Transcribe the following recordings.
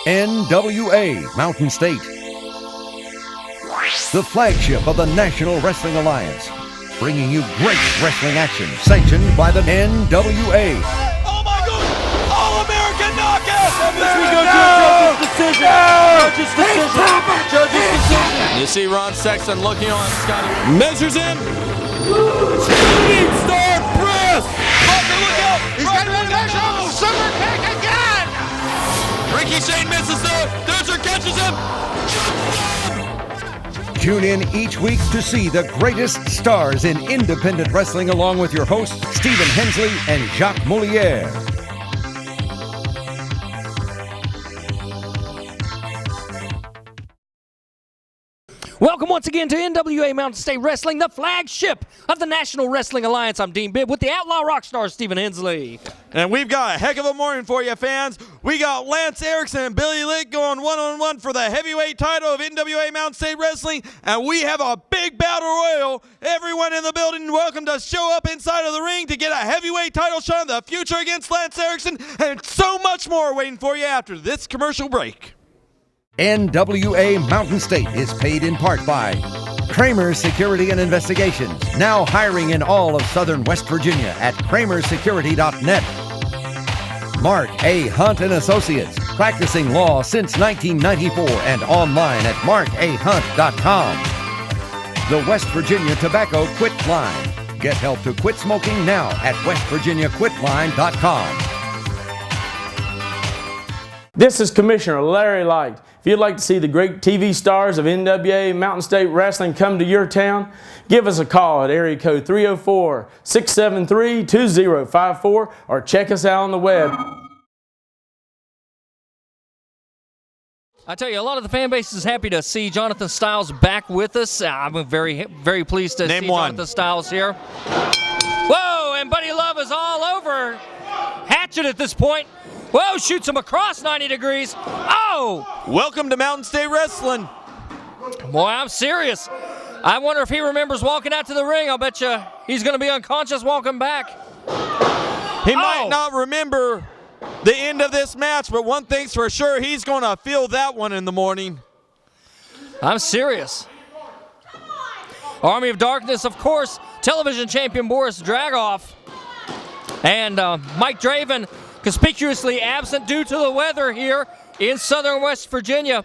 NWA Mountain State, the flagship of the National Wrestling Alliance, bringing you great wrestling action sanctioned by the NWA. Oh my God! All-American knockout! We go to a judge's decision. Judge's decision. Judge's decision. You see Ron Sexton looking on Scotty. Measures in. Shooting star press! Parker, look out! He's got one measure. Super kick again! Ricky Shane misses though. Dozer catches him. Tune in each week to see the greatest stars in independent wrestling along with your hosts Stephen Hensley and Jacques Moliere. Welcome once again to NWA Mountain State Wrestling, the flagship of the National Wrestling Alliance. I'm Dean Bibb with the Outlaw Rockstar Stephen Hensley. And we've got a heck of a morning for you, fans. We got Lance Erickson and Billy Litt going one-on-one for the heavyweight title of NWA Mountain State Wrestling, and we have a big battle royal. Everyone in the building, welcome to show up inside of the ring to get a heavyweight title shot in the future against Lance Erickson, and so much more waiting for you after this commercial break. NWA Mountain State is paid in part by Kramer's Security and Investigations, now hiring in all of southern West Virginia at kramersecurity.net. Mark A. Hunt and Associates, practicing law since 1994 and online at markahunt.com. The West Virginia Tobacco Quit Line. Get help to quit smoking now at westvirginiaquitline.com. This is Commissioner Larry Light. If you'd like to see the great TV stars of NWA Mountain State Wrestling come to your town, give us a call at area code 304-673-2054 or check us out on the web. I tell you, a lot of the fan base is happy to see Jonathan Styles back with us. I'm very, very pleased to see Jonathan Styles here. Whoa, and Buddy Love is all over Hatchet at this point. Whoa, shoots him across 90 degrees. Oh! Welcome to Mountain State Wrestling. Boy, I'm serious. I wonder if he remembers walking out to the ring. I'll bet you he's going to be unconscious walking back. He might not remember the end of this match, but one thing's for sure, he's going to feel that one in the morning. I'm serious. Army of Darkness, of course, television champion Boris Dragoff. And Mike Draven, conspicuously absent due to the weather here in southern West Virginia.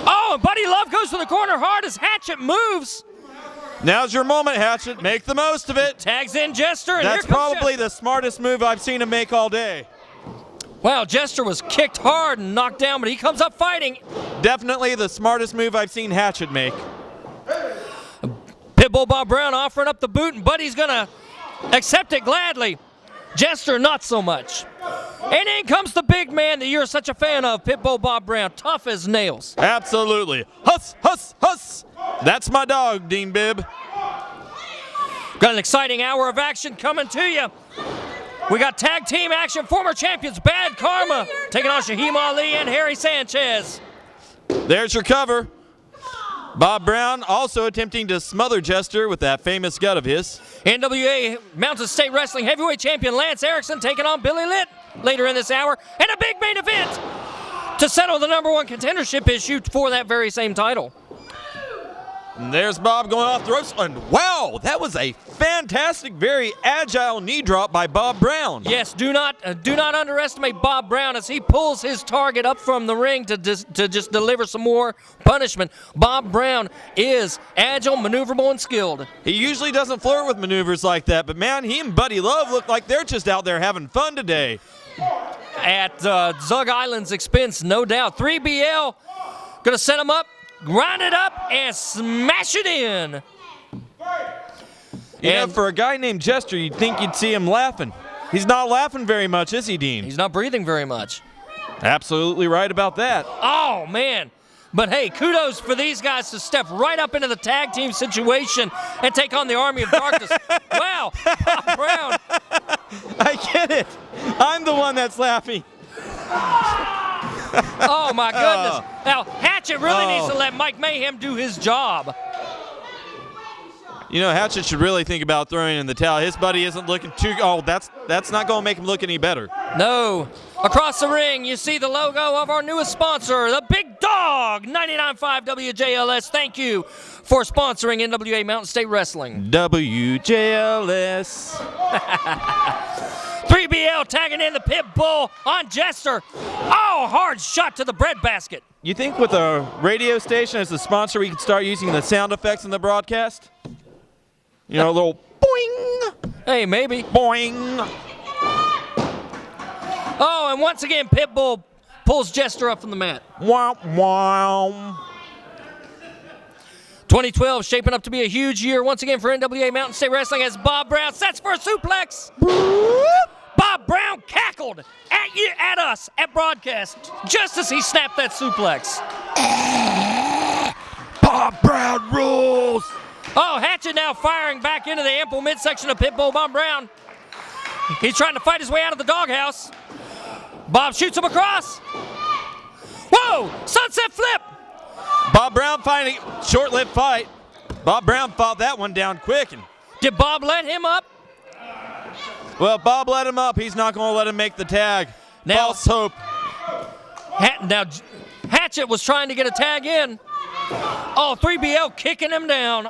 Oh, and Buddy Love goes to the corner hard as Hatchet moves. Now's your moment, Hatchet. Make the most of it. Tags in Jester, and that's here comes probably Jester. The smartest move I've seen him make all day. Wow, Jester was kicked hard and knocked down, but he comes up fighting. Definitely the smartest move I've seen Hatchet make. Pitbull Bob Brown offering up the boot, and Buddy's going to accept it gladly. Jester, not so much. And in comes the big man that you're such a fan of, Pitbull Bob Brown, tough as nails. Absolutely. Huss, huss, huss. That's my dog, Dean Bibb. Got an exciting hour of action coming to you. We got tag team action, former champions Bad Karma taking on Shaheem Ali and Harry Sanchez. There's your cover. Bob Brown also attempting to smother Jester with that famous gut of his. NWA Mountain State Wrestling heavyweight champion Lance Erickson taking on Billy Litt later in this hour. And a big main event to settle the #1 contendership issue for that very same title. And there's Bob going off the ropes. And wow, that was a fantastic, very agile knee drop by Bob Brown. Yes, do not underestimate Bob Brown as he pulls his target up from the ring to just deliver some more punishment. Bob Brown is agile, maneuverable, and skilled. He usually doesn't flirt with maneuvers like that, but man, he and Buddy Love look like they're just out there having fun today. At Zug Island's expense, no doubt. 3BL gonna set him up. Grind it up and smash it in. You know, for a guy named Jester, you'd think you'd see him laughing. He's not laughing very much, is he, Dean? He's not breathing very much. Absolutely right about that. Oh, man. But, hey, kudos for these guys to step right up into the tag team situation and take on the Army of Darkness. Wow, Bob Brown. I get it. I'm the one that's laughing. Oh, my goodness. Now, Hatchet really needs to let Mike Mayhem do his job. You know, Hatchet should really think about throwing in the towel. His buddy isn't looking too. Oh, that's not going to make him look any better. No. Across the ring, you see the logo of our newest sponsor, the Big Dog, 99.5 WJLS. Thank you for sponsoring NWA Mountain State Wrestling. WJLS. 3BL tagging in the pit bull on Jester. Oh, hard shot to the breadbasket. You think with a radio station as the sponsor, we could start using the sound effects in the broadcast? You know, a little boing. Hey, maybe. Boing. Oh, and once again, Pitbull pulls Jester up from the mat. Wow, wow. 2012 shaping up to be a huge year once again for NWA Mountain State Wrestling as Bob Brown sets for a suplex. Bob Brown cackled at us at broadcast just as he snapped that suplex. Bob Brown rules. Oh, Hatchet now firing back into the ample midsection of Pitbull Bob Brown. He's trying to fight his way out of the doghouse. Bob shoots him across. Whoa, sunset flip. Bob Brown finding short-lived fight. Bob Brown fought that one down quick. And Did Bob let him up? well, Bob let him up. He's not going to let him make the tag. Now- False hope. Now, Hatchet was trying to get a tag in. Oh, 3BL kicking him down.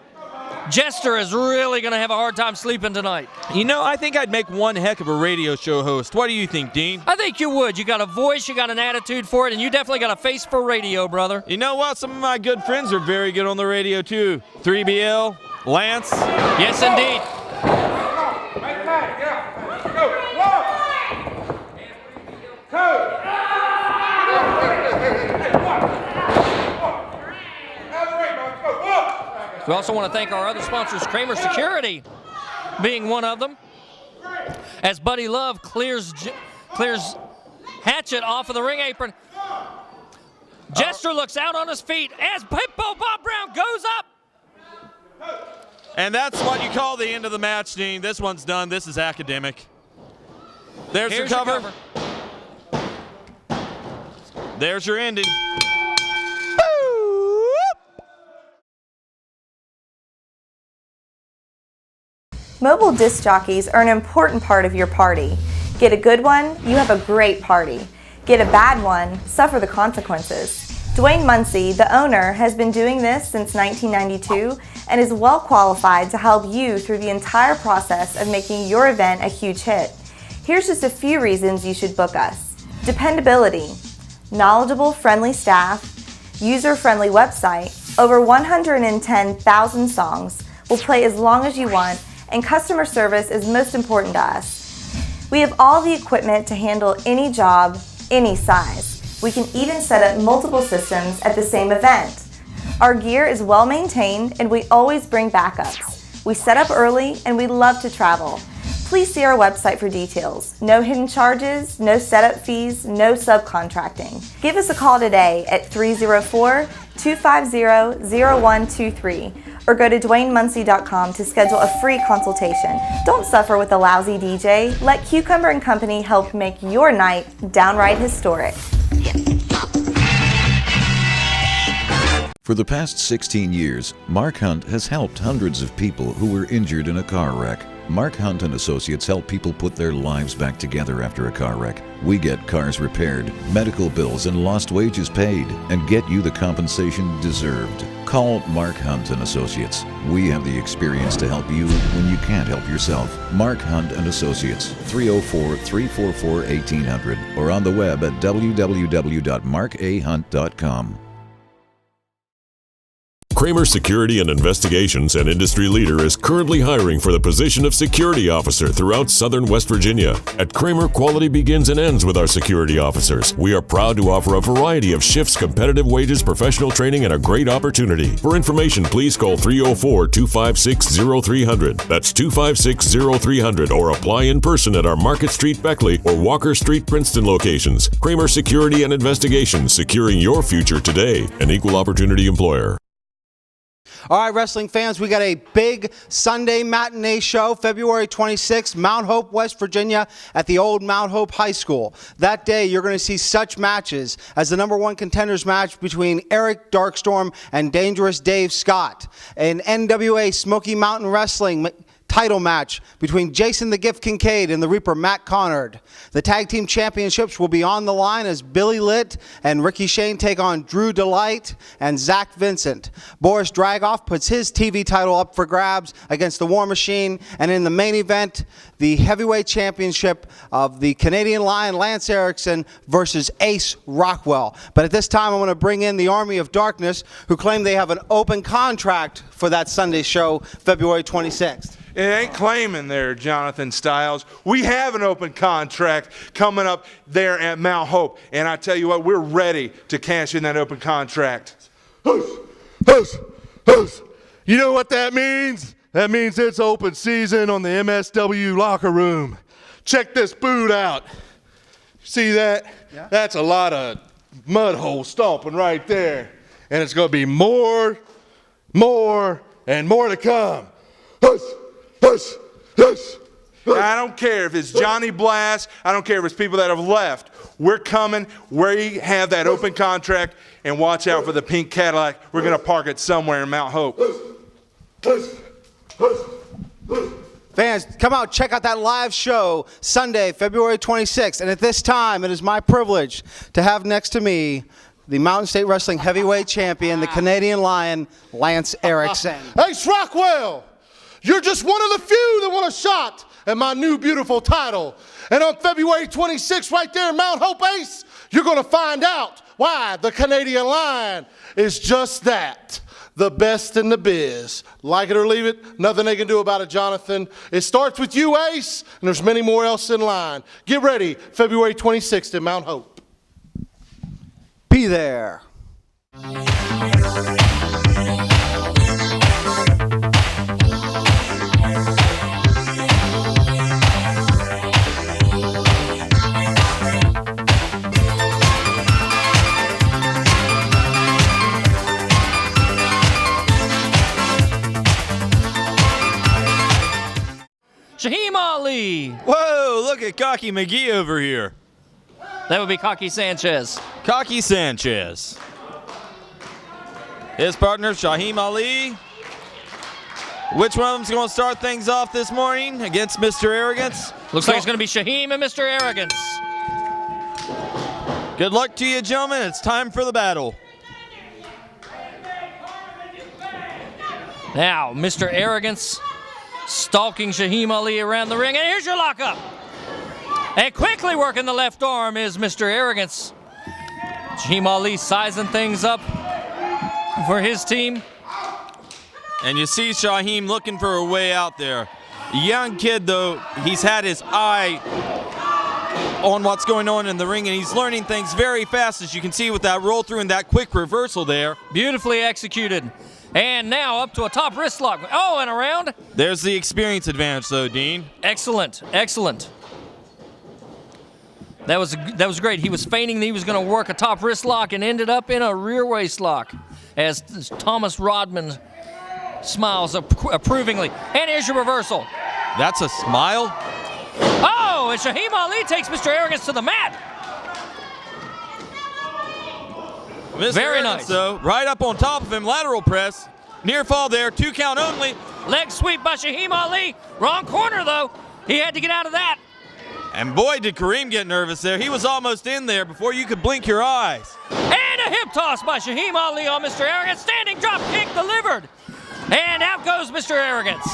Jester is really going to have a hard time sleeping tonight. You know, I think I'd make one heck of a radio show host. What do you think, Dean? I think you would. You got a voice, you got an attitude for it, and you definitely got a face for radio, brother. You know what? Some of my good friends are very good on the radio, too. 3BL, Lance. Yes, indeed. We also want to thank our other sponsors, Kramer Security being one of them. As Buddy Love clears Hatchet off of the ring apron. Jester looks out on his feet as Pitbull Bob Brown goes up. And that's what you call the end of the match, Dean. This one's done. This is academic. There's Here's your cover. There's your ending. Mobile disc jockeys are an important part of your party. Get a good one, you have a great party. Get a bad one, suffer the consequences. Dwayne Muncie, the owner, has been doing this since 1992 and is well qualified to help you through the entire process of making your event a huge hit. Here's just a few reasons you should book us. Dependability, knowledgeable, friendly staff, user-friendly website, over 110,000 songs, will play as long as you want, and customer service is most important to us. We have all the equipment to handle any job, any size. We can even set up multiple systems at the same event. Our gear is well maintained and we always bring backups. We set up early and we love to travel. Please see our website for details. No hidden charges, no setup fees, no subcontracting. Give us a call today at 304-250-0123 or go to DwayneMuncie.com to schedule a free consultation. Don't suffer with a lousy DJ. Let Cucumber & Company help make your night downright historic. For the past 16 years, Mark Hunt has helped hundreds of people who were injured in a car wreck. Mark Hunt and Associates help people put their lives back together after a car wreck. We get cars repaired, medical bills and lost wages paid, and get you the compensation deserved. Call Mark Hunt and Associates. We have the experience to help you when you can't help yourself. Mark Hunt and Associates, 304-344-1800, or on the web at www.markahunt.com. Kramer Security and Investigations, an industry leader, is currently hiring for the position of security officer throughout southern West Virginia. At Kramer, quality begins and ends with our security officers. We are proud to offer a variety of shifts, competitive wages, professional training, and a great opportunity. For information, please call 304-256-0300. That's 256-0300, or apply in person at our Market Street Beckley or Walker Street Princeton locations. Kramer Security and Investigations, securing your future today. An equal opportunity employer. All right, wrestling fans, we got a big Sunday matinee show, February 26th, Mount Hope, West Virginia, at the old Mount Hope High School. That day, you're going to see such matches as the #1 contenders match between Eric Darkstorm and Dangerous Dave Scott, an NWA Smoky Mountain Wrestling title match between Jason the Gift Kincaid and the Reaper Matt Connard. The tag team championships will be on the line as Billy Litt and Ricky Shane take on Drew Delight and Zach Vincent. Boris Dragoff puts his TV title up for grabs against the War Machine, and in the main event, the heavyweight championship of the Canadian Lion Lance Erickson versus Ace Rockwell. But at this time, I want to bring in the Army of Darkness, who claim they have an open contract for that Sunday show, February 26th. It ain't claiming there, Jonathan Styles. We have an open contract coming up there at Mount Hope. And I tell you what, we're ready to cash in that open contract. You know what that means? That means it's open season on the MSW locker room. Check this boot out. See that? Yeah. That's a lot of mud hole stomping right there. And it's going to be more, and more to come. I don't care if it's Johnny Blast. I don't care if it's people that have left. We're coming. We have that open contract. And watch out for the pink Cadillac. We're going to park it somewhere in Mount Hope. Fans, come out, check out that live show Sunday, February 26th. And at this time, it is my privilege to have next to me the Mountain State Wrestling Heavyweight Champion, the Canadian Lion, Lance Erickson. Ace Rockwell, you're just one of the few that want a shot at my new beautiful title. And on February 26th, right there in Mount Hope, Ace, you're going to find out why the Canadian Lion is just that. The best in the biz. Like it or leave it, nothing they can do about it, Jonathan. It starts with you, Ace, and there's many more else in line. Get ready, February 26th in Mount Hope. Be there. Shaheem Ali. Whoa, look at Cocky McGee over here. That would be Cocky Sanchez. Cocky Sanchez. His partner, Shaheem Ali. Which one of them's going to start things off this morning against Mr. Arrogance? Looks like it's going to be Shaheem and Mr. Arrogance. Good luck to you, gentlemen. It's time for the battle. Now, Mr. Arrogance stalking Shaheem Ali around the ring, and here's your lockup. And quickly working the left arm is Mr. Arrogance. Shaheem Ali sizing things up for his team. And you see Shaheem looking for a way out there. Young kid, though, he's had his eye on what's going on in the ring, and he's learning things very fast, as you can see with that roll through and that quick reversal there. Beautifully executed. And now up to a top wrist lock. Oh, and around. There's the experience advantage, though, Dean. Excellent, excellent. That was great. He was feigning that he was going to work a top wrist lock and ended up in a rear waist lock as Thomas Rodman smiles approvingly. And here's your reversal. That's a smile. Oh, and Shaheem Ali takes Mr. Arrogance to the mat. Mr. Very Arrogance, nice. though, right up on top of him, lateral press. Near fall there, 2 count only. Leg sweep by Shaheem Ali. Wrong corner, though. He had to get out of that. And boy, did Kareem get nervous there. He was almost in there before you could blink your eyes. And a hip toss by Shaheem Ali on Mr. Arrogance. Standing drop kick delivered. And out goes Mr. Arrogance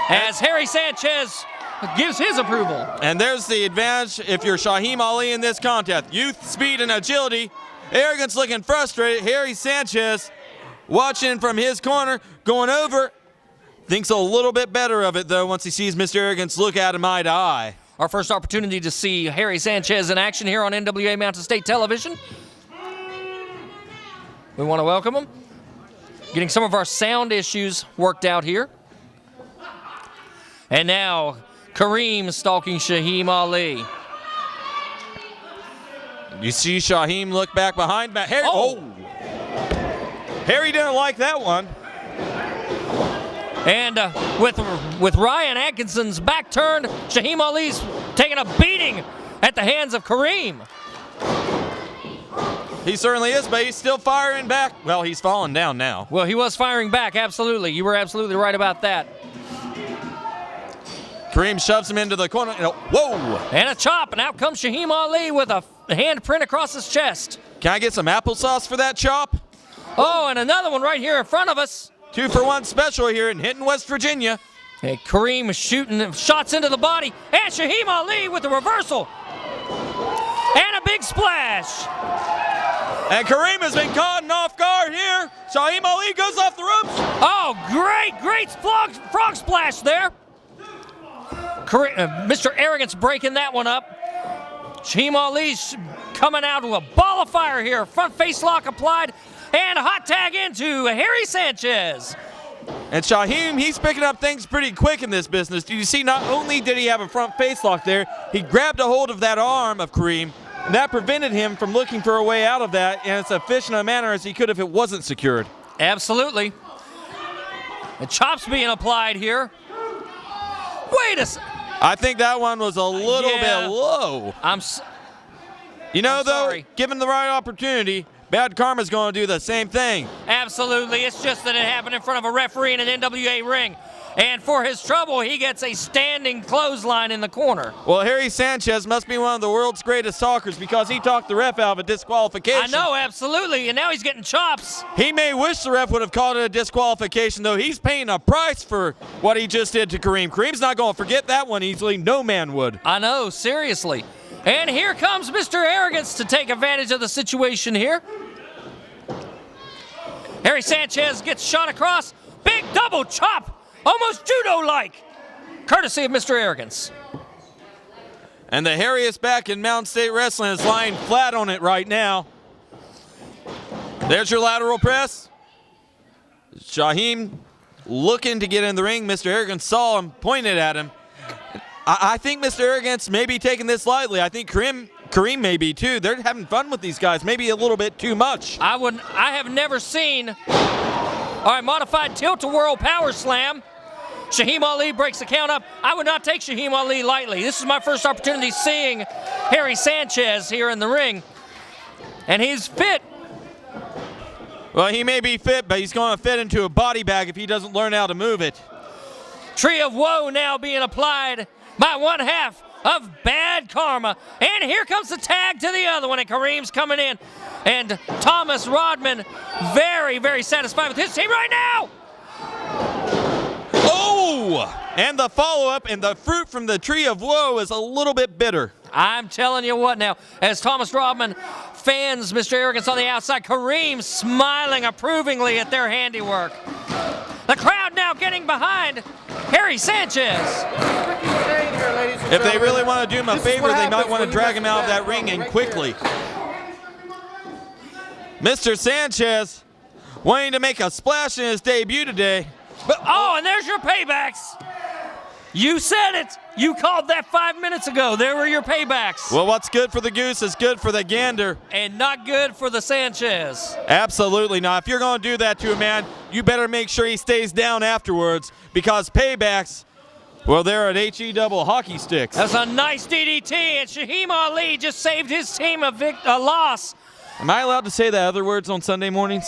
as Harry Sanchez gives his approval. And there's the advantage if you're Shaheem Ali in this contest. Youth, speed, and agility. Arrogance looking frustrated. Harry Sanchez watching from his corner, going over. Thinks a little bit better of it, though, once he sees Mr. Arrogance look at him eye to eye. Our first opportunity to see Harry Sanchez in action here on NWA Mountain State Television. We want to welcome him. Getting some of our sound issues worked out here. And now, Kareem stalking Shaheem Ali. You see Shaheem look back behind. Harry, Harry didn't like that one. And with Ryan Atkinson's back turned, Shaheem Ali's taking a beating at the hands of Kareem. He certainly is, but he's still firing back. Well, he's falling down now. Well, he was firing back, absolutely. You were absolutely right about that. Kareem shoves him into the corner. Whoa! And a chop, and out comes Shaheem Ali with a handprint across his chest. Can I get some applesauce for that chop? Oh, and another one right here in front of us. 2-for-1 special here in Hinton, West Virginia. Hey, Kareem is shooting shots into the body, and Shaheem Ali with the reversal. And a big splash. And Kareem has been caught off guard here. Shaheem Ali goes off the ropes. Oh, great frog splash there. Mr. Arrogance breaking that one up. Shaheem Ali's coming out with a ball of fire here. Front face lock applied, and a hot tag into Harry Sanchez. And Shaheem, he's picking up things pretty quick in this business. Do you see, not only did he have a front face lock there, he grabbed a hold of that arm of Kareem, and that prevented him from looking for a way out of that in as efficient a manner as he could if it wasn't secured. Absolutely. The chops being applied here. Wait a second. I think that one was a little bit low. Though, given the right opportunity, Bad Karma's going to do the same thing. Absolutely. It's just that it happened in front of a referee in an NWA ring. And for his trouble, he gets a standing clothesline in the corner. Well, Harry Sanchez must be one of the world's greatest talkers because he talked the ref out of a disqualification. I know, absolutely. And now he's getting chops. He may wish the ref would have called it a disqualification, though. He's paying a price for what he just did to Kareem. Kareem's not going to forget that one easily. No man would. I know, seriously. And here comes Mr. Arrogance to take advantage of the situation here. Harry Sanchez gets shot across. Big double chop. Almost judo-like, courtesy of Mr. Arrogance. And the hairiest back in Mountain State Wrestling is lying flat on it right now. There's your lateral press. Shaheem looking to get in the ring. Mr. Arrogance saw him, pointed at him. I think Mr. Arrogance may be taking this lightly. I think Kareem may be too. They're having fun with these guys, maybe a little bit too much. I have never seen, all right, modified tilt-a-whirl power slam. Shaheem Ali breaks the count up. I would not take Shaheem Ali lightly. This is my first opportunity seeing Harry Sanchez here in the ring. And he's fit. Well, he may be fit, but he's going to fit into a body bag if he doesn't learn how to move it. Tree of Woe now being applied by one half of Bad Karma. And here comes the tag to the other one, and Kareem's coming in. And Thomas Rodman very, very satisfied with his team right now. Oh! And the follow-up and the fruit from the Tree of Woe is a little bit bitter. I'm telling you what now, as Thomas Rodman fans Mr. Arrogance on the outside, Kareem smiling approvingly at their handiwork. The crowd now getting behind Harry Sanchez. If they really want to do him a favor, they might want to drag him out of that ring and quickly. Mr. Sanchez wanting to make a splash in his debut today. But, and there's your paybacks. You said it. You called that 5 minutes ago. There were your paybacks. Well, what's good for the goose is good for the gander. And not good for the Sanchez. Absolutely not. If you're going to do that to a man, you better make sure he stays down afterwards, because paybacks, well, they're at HE double hockey sticks. That's a nice DDT, and Shaheem Ali just saved his team a loss. Am I allowed to say the other words on Sunday mornings?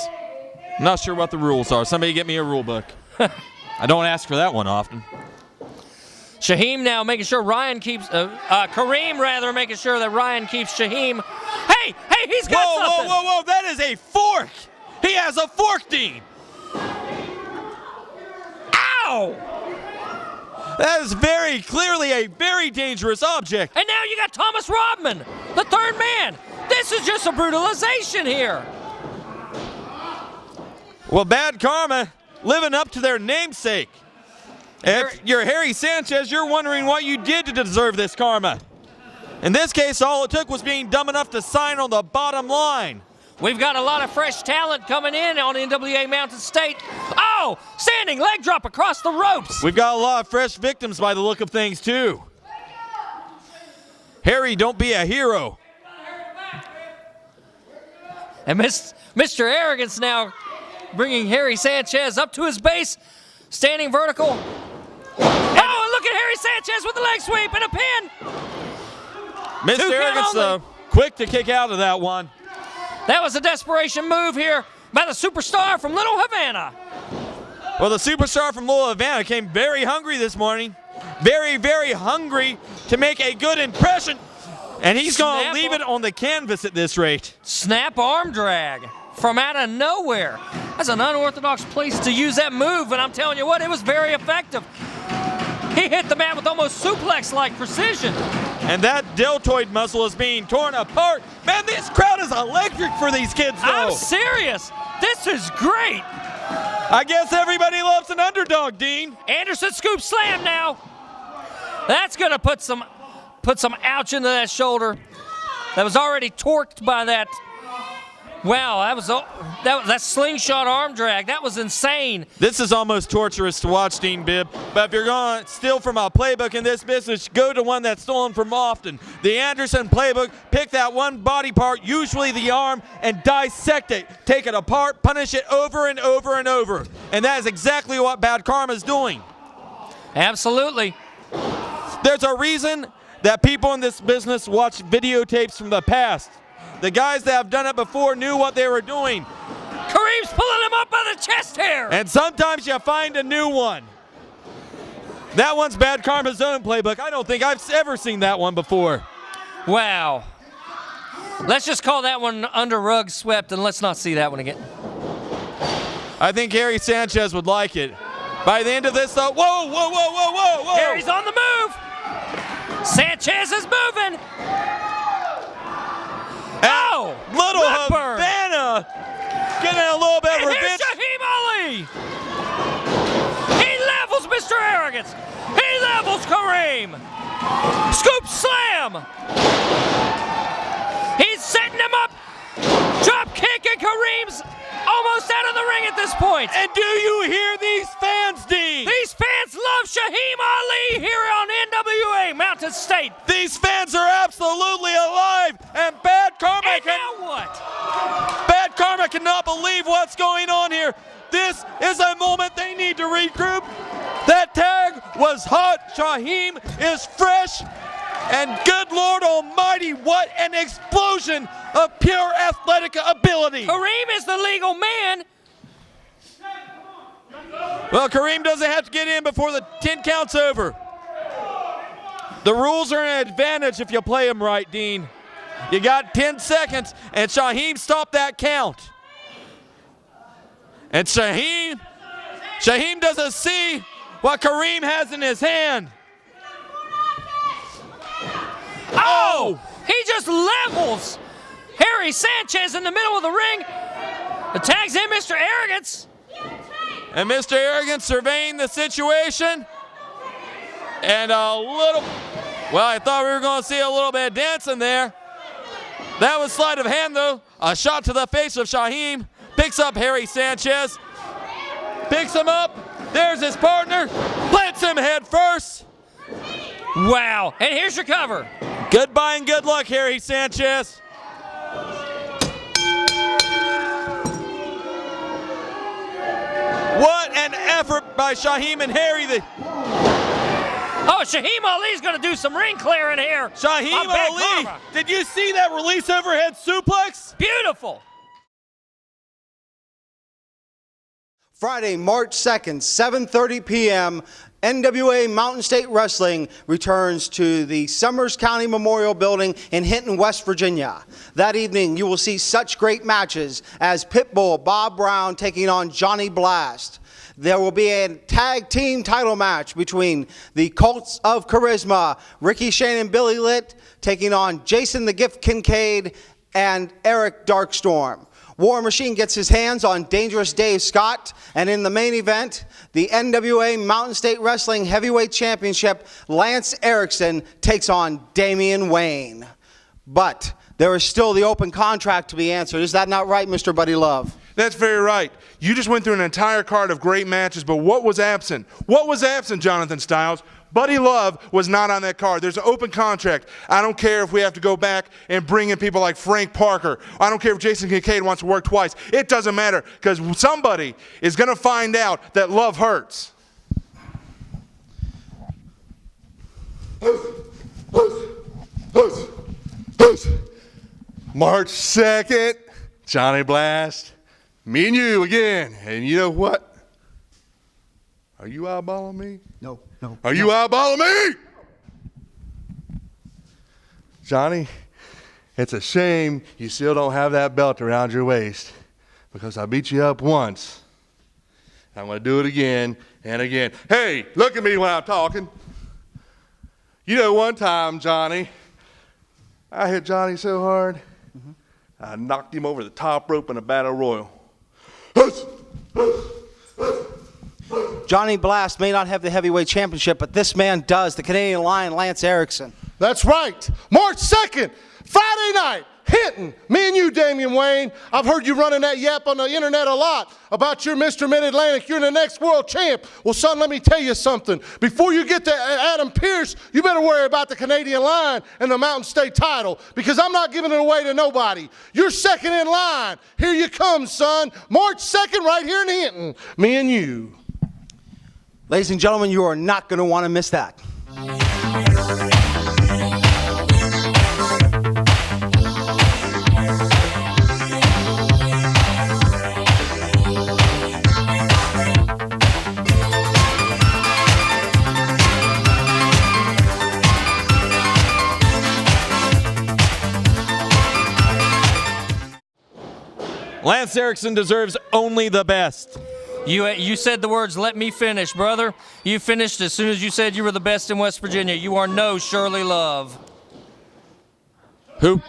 I'm not sure what the rules are. Somebody get me a rule book. I don't ask for that one often. Shaheem now making sure Ryan keeps, Kareem rather making sure that Ryan keeps Shaheem. Hey, he's got something. Whoa, that is a fork. He has a fork, Dean. Ow! That is very clearly a very dangerous object. And now you got Thomas Rodman, the third man. This is just a brutalization here. Well, Bad Karma living up to their namesake. If you're Harry Sanchez, you're wondering what you did to deserve this karma. In this case, all it took was being dumb enough to sign on the bottom line. We've got a lot of fresh talent coming in on NWA Mountain State. Oh, standing leg drop across the ropes. We've got a lot of fresh victims by the look of things, too. Harry, don't be a hero. And Mr. Arrogance now bringing Harry Sanchez up to his base. Standing vertical. Oh, and look at Harry Sanchez with the leg sweep and a pin. Mr. Arrogance, quick to kick out of that one. That was a desperation move here by the superstar from Little Havana. Well, the superstar from Little Havana came very hungry this morning. Very, very hungry to make a good impression. And he's going to leave it on the canvas at this rate. Snap arm drag from out of nowhere. That's an unorthodox place to use that move, and I'm telling you what, it was very effective. He hit the mat with almost suplex-like precision. And that deltoid muscle is being torn apart. Man, this crowd is electric for these kids, though. I'm serious. This is great. I guess everybody loves an underdog, Dean. Anderson scoop slam now. That's going to put some ouch into that shoulder. That was already torqued by that. Wow, that slingshot arm drag. That was insane. This is almost torturous to watch, Dean Bibb. But if you're going to steal from a playbook in this business, go to one that's stolen from often. The Anderson playbook, pick that one body part, usually the arm, and dissect it. Take it apart, punish it over and over and over. And that is exactly what Bad Karma is doing. Absolutely. There's a reason that people in this business watch videotapes from the past. The guys that have done it before knew what they were doing. Kareem's pulling him up by the chest hair. And sometimes you find a new one. That one's Bad Karma's own playbook. I don't think I've ever seen that one before. Wow. Let's just call that one under rug swept, and let's not see that one again. I think Harry Sanchez would like it. By the end of this, though, whoa, whoa, whoa, whoa, whoa, whoa. Harry's on the move. Sanchez is moving. Oh, Little Havana getting a little bit of revenge. Here's Shaheem Ali. He levels Mr. Arrogance. He levels Kareem. Scoop slam. He's setting him up. Drop kick, and Kareem's almost out of the ring at this point. And do you hear these fans, Dean? These fans love Shaheem Ali here on NWA Mountain State. These fans are absolutely alive, and Bad Karma now what? Bad Karma cannot believe what's going on here. This is a moment they need to regroup. That tag was hot. Shaheem is fresh. And good Lord Almighty, what an explosion of pure athletic ability. Kareem is the legal man. Well, Kareem doesn't have to get in before the 10 count's over. The rules are an advantage if you play them right, Dean. You got 10 seconds, and Shaheem stopped that count. And Shaheem doesn't see what Kareem has in his hand. Oh! He just levels Harry Sanchez in the middle of the ring. The tag's in Mr. Arrogance. And Mr. Arrogance surveying the situation. And well, I thought we were going to see a little bit of dancing there. That was sleight of hand, though. A shot to the face of Shaheem. Picks up Harry Sanchez. Picks him up. There's his partner. Plants him head first. Wow. And here's your cover. Goodbye and good luck, Harry Sanchez. What an effort by Shaheem and Harry. Oh, Shaheem Ali's going to do some ring clearing here. Shaheem Ali, did you see that release overhead suplex? Beautiful. Friday, March 2nd, 7:30 p.m., NWA Mountain State Wrestling returns to the Summers County Memorial Building in Hinton, West Virginia. That evening, you will see such great matches as Pitbull Bob Brown taking on Johnny Blast. There will be a tag team title match between the Cults of Charisma, Ricky Shane and Billy Litt, taking on Jason the Gift Kincaid and Eric Darkstorm. War Machine gets his hands on Dangerous Dave Scott, and in the main event, the NWA Mountain State Wrestling Heavyweight Championship, Lance Erickson takes on Damian Wayne. But there is still the open contract to be answered. Is that not right, Mr. Buddy Love? That's very right. You just went through an entire card of great matches, but what was absent? What was absent, Jonathan Styles? Buddy Love was not on that card. There's an open contract. I don't care if we have to go back and bring in people like Frank Parker. I don't care if Jason Kincaid wants to work twice. It doesn't matter, because somebody is going to find out that love hurts. March 2nd, Johnny Blast, me and you again. And you know what? Are you eyeballing me? No. Are you eyeballing me? Johnny, it's a shame you still don't have that belt around your waist, because I beat you up once. I'm going to do it again and again. Hey, look at me when I'm talking. You know, one time, Johnny, I hit Johnny so hard, I knocked him over the top rope in a battle royal. Johnny Blast may not have the heavyweight championship, but this man does. The Canadian Lion, Lance Erickson. That's right. March 2nd, Friday night, Hinton. Me and you, Damian Wayne. I've heard you running that yap on the internet a lot about your Mr. Mid-Atlantic. You're the next world champ. Well, son, let me tell you something. Before you get to Adam Pearce, you better worry about the Canadian Lion and the Mountain State title, because I'm not giving it away to nobody. You're second in line. Here you come, son. March 2nd, right here in Hinton. Me and you. Ladies and gentlemen, you are not going to want to miss that. Lance Erickson deserves only the best. You said the words, "Let me finish," brother. You finished as soon as you said you were the best in West Virginia. You are no Shirley Love. Who?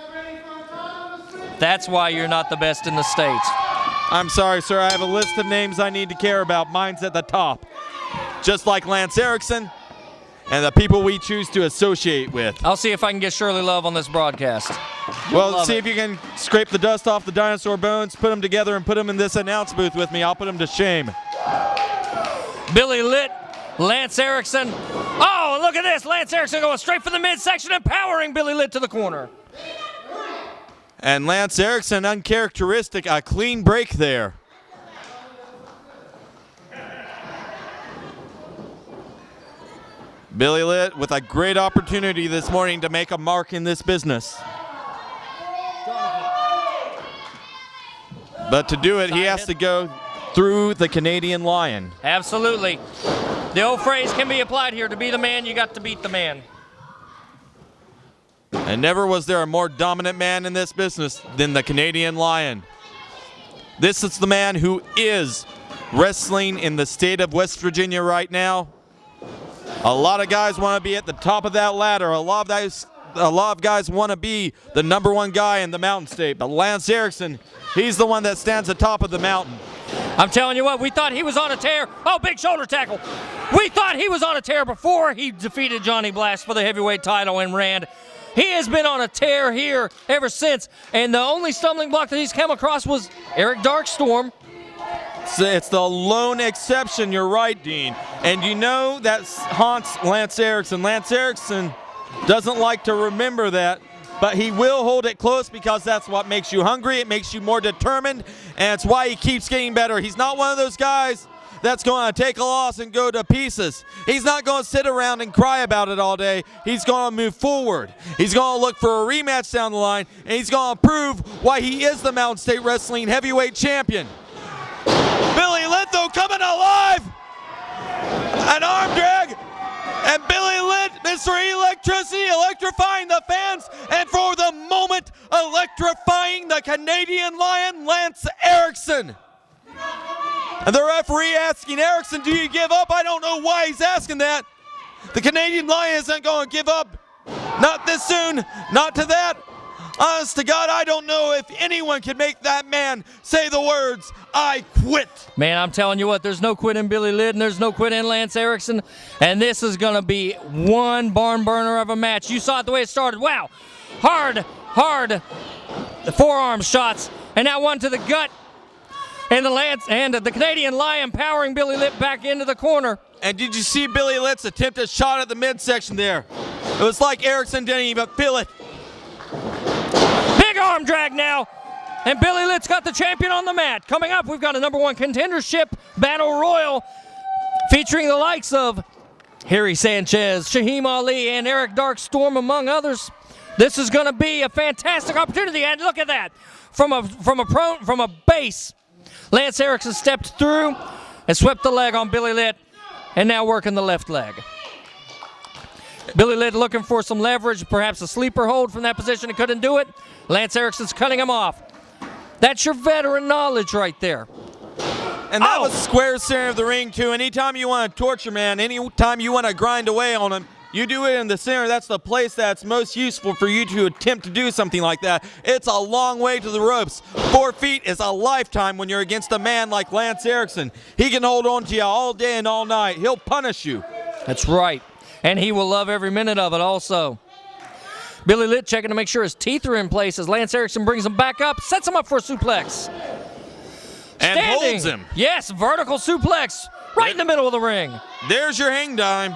That's why you're not the best in the state. I'm sorry, sir. I have a list of names I need to care about. Mine's at the top. Just like Lance Erickson and the people we choose to associate with. I'll see if I can get Shirley Love on this broadcast. Well, see if you can scrape the dust off the dinosaur bones, put them together, and put them in this announce booth with me. I'll put them to shame. Billy Litt, Lance Erickson. Oh, look at this. Lance Erickson going straight for the midsection and powering Billy Litt to the corner. And Lance Erickson, uncharacteristic, a clean break there. Billy Litt with a great opportunity this morning to make a mark in this business. But to do it, he has to go through the Canadian Lion. Absolutely. The old phrase can be applied here. To be the man, you got to beat the man. And never was there a more dominant man in this business than the Canadian Lion. This is the man who is wrestling in the state of West Virginia right now. A lot of guys want to be at the top of that ladder. A lot of guys want to be the #1 guy in the Mountain State. But Lance Erickson, he's the one that stands atop of the mountain. I'm telling you what, we thought he was on a tear. Oh, big shoulder tackle. We thought he was on a tear before he defeated Johnny Blast for the heavyweight title and ran. He has been on a tear here ever since. And the only stumbling block that he's come across was Eric Darkstorm. It's the lone exception, you're right, Dean. And you know that haunts Lance Erickson. Lance Erickson doesn't like to remember that, but he will hold it close because that's what makes you hungry. It makes you more determined, and it's why he keeps getting better. He's not one of those guys that's going to take a loss and go to pieces. He's not going to sit around and cry about it all day. He's going to move forward. He's going to look for a rematch down the line, and he's going to prove why he is the Mountain State Wrestling Heavyweight Champion. Billy Litt, though, coming alive. An arm drag. And Billy Litt, Mr. Electricity, electrifying the fans. And for the moment, electrifying the Canadian Lion, Lance Erickson. And the referee asking Erickson, do you give up? I don't know why he's asking that. The Canadian Lion isn't going to give up. Not this soon. Not to that. Honest to God, I don't know if anyone can make that man say the words, I quit. Man, I'm telling you what, there's no quit in Billy Litt and there's no quit in Lance Erickson. And this is going to be one barn burner of a match. You saw it the way it started. Wow. Hard forearm shots. And now one to the gut. And the Canadian Lion powering Billy Litt back into the corner. And did you see Billy Litt's attempted shot at the midsection there? It was like Erickson didn't even feel it. Big arm drag now, and Billy Litt's got the champion on the mat. Coming up, we've got a #1 contendership battle royal featuring the likes of Harry Sanchez, Shaheem Ali, and Eric Darkstorm, among others. This is going to be a fantastic opportunity, and look at that. From a base, Lance Erickson stepped through and swept the leg on Billy Litt, and now working the left leg. Billy Litt looking for some leverage, perhaps a sleeper hold from that position. He couldn't do it. Lance Erickson's cutting him off. That's your veteran knowledge right there. And that was square center of the ring, too. Anytime you want to torture, man, anytime you want to grind away on him, you do it in the center. That's the place that's most useful for you to attempt to do something like that. It's a long way to the ropes. 4 feet is a lifetime when you're against a man like Lance Erickson. He can hold on to you all day and all night. He'll punish you. That's right. And he will love every minute of it also. Billy Litt checking to make sure his teeth are in place as Lance Erickson brings him back up, sets him up for a suplex. And Standing. holds him. Yes, vertical suplex right in the middle of the ring. There's your hang time.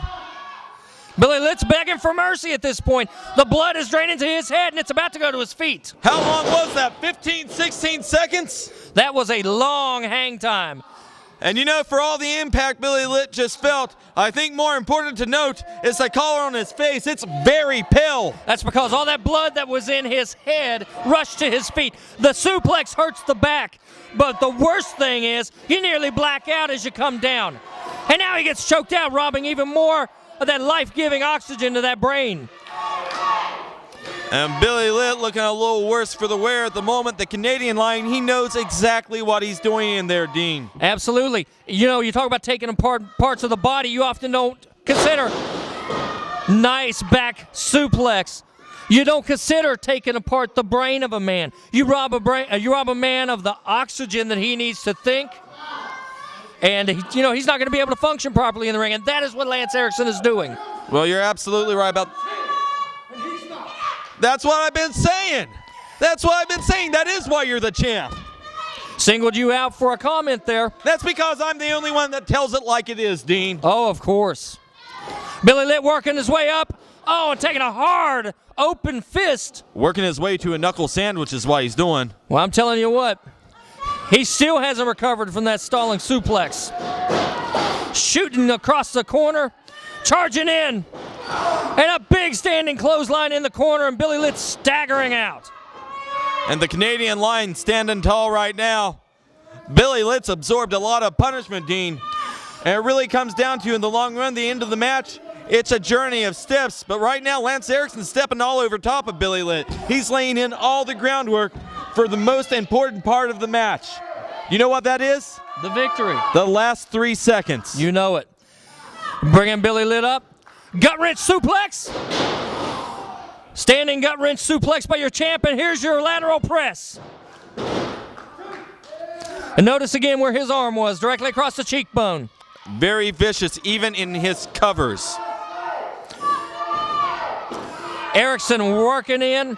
Billy Litt's begging for mercy at this point. The blood is draining to his head, and it's about to go to his feet. How long was that? 15, 16 seconds? That was a long hang time. And you know, for all the impact Billy Litt just felt, I think more important to note is the color on his face. It's very pale. That's because all that blood that was in his head rushed to his feet. The suplex hurts the back, but the worst thing is you nearly black out as you come down. And now he gets choked out, robbing even more of that life-giving oxygen to that brain. And Billy Litt looking a little worse for the wear at the moment. The Canadian Lion, he knows exactly what he's doing in there, Dean. Absolutely. You know, you talk about taking apart parts of the body, you often don't consider nice back suplex. You don't consider taking apart the brain of a man. You rob a man of the oxygen that he needs to think. And, he's not going to be able to function properly in the ring, and that is what Lance Erickson is doing. Well, you're absolutely right about... That's what I've been saying. That's what I've been saying. That is why you're the champ. Singled you out for a comment there. That's because I'm the only one that tells it like it is, Dean. Oh, of course. Billy Litt working his way up. Oh, and taking a hard, open fist. Working his way to a knuckle sandwich is what he's doing. Well, I'm telling you what. He still hasn't recovered from that stalling suplex. Shooting across the corner. Charging in. And a big standing clothesline in the corner, and Billy Litt staggering out. And the Canadian Lion standing tall right now. Billy Litt's absorbed a lot of punishment, Dean. And it really comes down to, in the long run, the end of the match, it's a journey of steps. But right now, Lance Erickson's stepping all over top of Billy Litt. He's laying in all the groundwork for the most important part of the match. You know what that is? The victory. The last 3 seconds. You know it. Bringing Billy Litt up. Gut wrench suplex. Standing gut wrench suplex by your champ, and here's your lateral press. And notice again where his arm was, directly across the cheekbone. Very vicious, even in his covers. Erickson working in.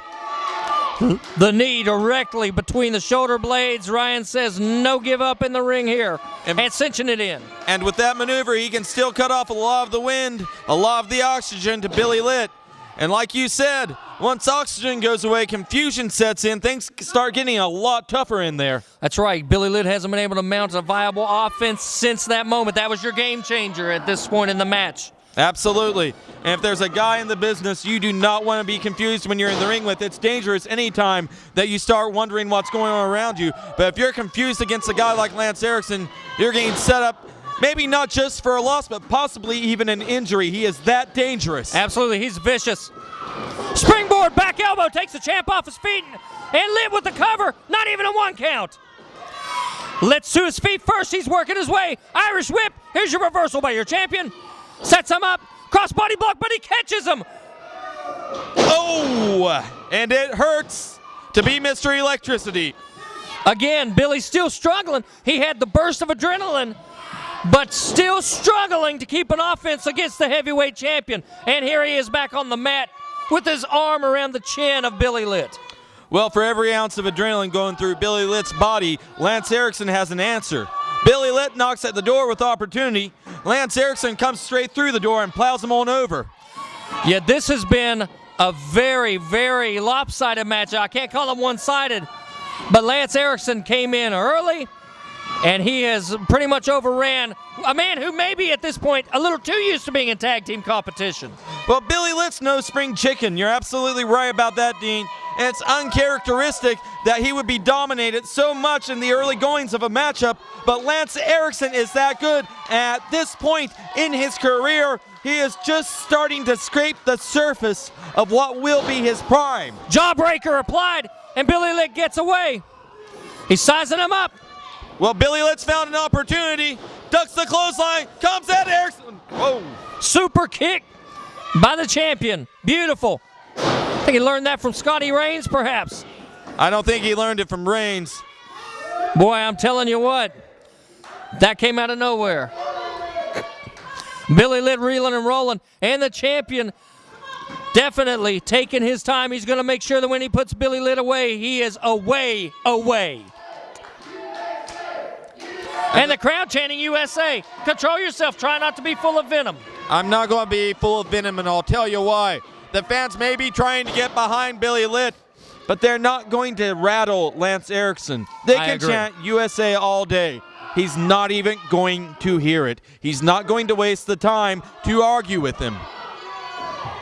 The knee directly between the shoulder blades. Ryan says no give up in the ring here. And cinching it in. And with that maneuver, he can still cut off a lot of the wind, a lot of the oxygen to Billy Litt. And like you said, once oxygen goes away, confusion sets in. Things start getting a lot tougher in there. That's right. Billy Litt hasn't been able to mount a viable offense since that moment. That was your game changer at this point in the match. Absolutely. And if there's a guy in the business you do not want to be confused when you're in the ring with, it's dangerous anytime that you start wondering what's going on around you. But if you're confused against a guy like Lance Erickson, you're getting set up maybe not just for a loss, but possibly even an injury. He is that dangerous. Absolutely. He's vicious. Springboard back elbow takes the champ off his feet and Litt with the cover. Not even a 1 count. Litt's to his feet first. He's working his way. Irish whip. Here's your reversal by your champion. Sets him up, crossbody block, but he catches him. Oh, and it hurts to be Mr. Electricity. Again, Billy's still struggling. He had the burst of adrenaline, but still struggling to keep an offense against the heavyweight champion. And here he is back on the mat with his arm around the chin of Billy Litt. Well, for every ounce of adrenaline going through Billy Litt's body, Lance Erickson has an answer. Billy Litt knocks at the door with opportunity. Lance Erickson comes straight through the door and plows him on over. Yeah, this has been a very, very lopsided match. I can't call it one-sided, but Lance Erickson came in early, and he has pretty much overran a man who may be at this point a little too used to being in tag team competition. Well, Billy Litt's no spring chicken. You're absolutely right about that, Dean. And it's uncharacteristic that he would be dominated so much in the early goings of a matchup, but Lance Erickson is that good. At this point in his career, he is just starting to scrape the surface of what will be his prime. Jawbreaker applied, and Billy Litt gets away. He's sizing him up. Well, Billy Litt's found an opportunity, ducks the clothesline, comes at Erickson. Whoa. Super kick by the champion. Beautiful. I think he learned that from Scotty Reigns, perhaps. I don't think he learned it from Reigns. Boy, I'm telling you what, that came out of nowhere. Billy Litt reeling and rolling, and the champion definitely taking his time. He's going to make sure that when he puts Billy Litt away, he is away. And the crowd chanting USA. Control yourself. Try not to be full of venom. I'm not going to be full of venom, and I'll tell you why. The fans may be trying to get behind Billy Litt, but they're not going to rattle Lance Erickson. They can chant USA all day. He's not even going to hear it. He's not going to waste the time to argue with him.